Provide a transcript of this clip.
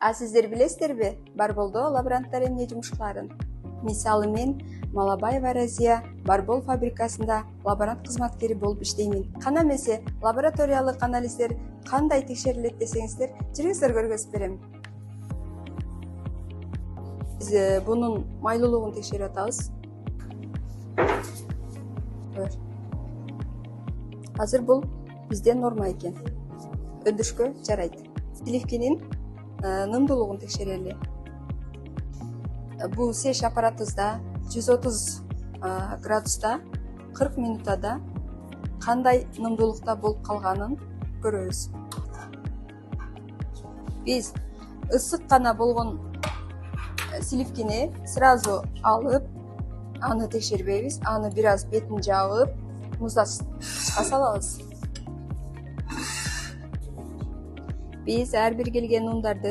Сиздер билесиздерби, Барболдо лаборанттар эмне жумуш кыларын? Мисалы мен Малабаева Разия Барбол фабрикасында лаборант кызматкери болуп иштеймин. Кана эмесе лабораториялык анализдер кандай текшерилет десеңиздер, жүрүңүздөр көргөзүп берем. Биз бунун майлуулугун текшерип атабыз. Азыр бул бизде норма экен. Өндүрүшкө жарайт. Сливкинин нымдуулугун текшерели. Бул сеш аппаратыбызда 130 градуста 40 минутада кандай нымдуулукта болуп калганын көрөбүз. Биз ысык гана болгон сливкини сразу алып, аны текшербейбиз. Аны бир аз бетин жабып, муздатышка салабыз. Биз ар бир келген ундарды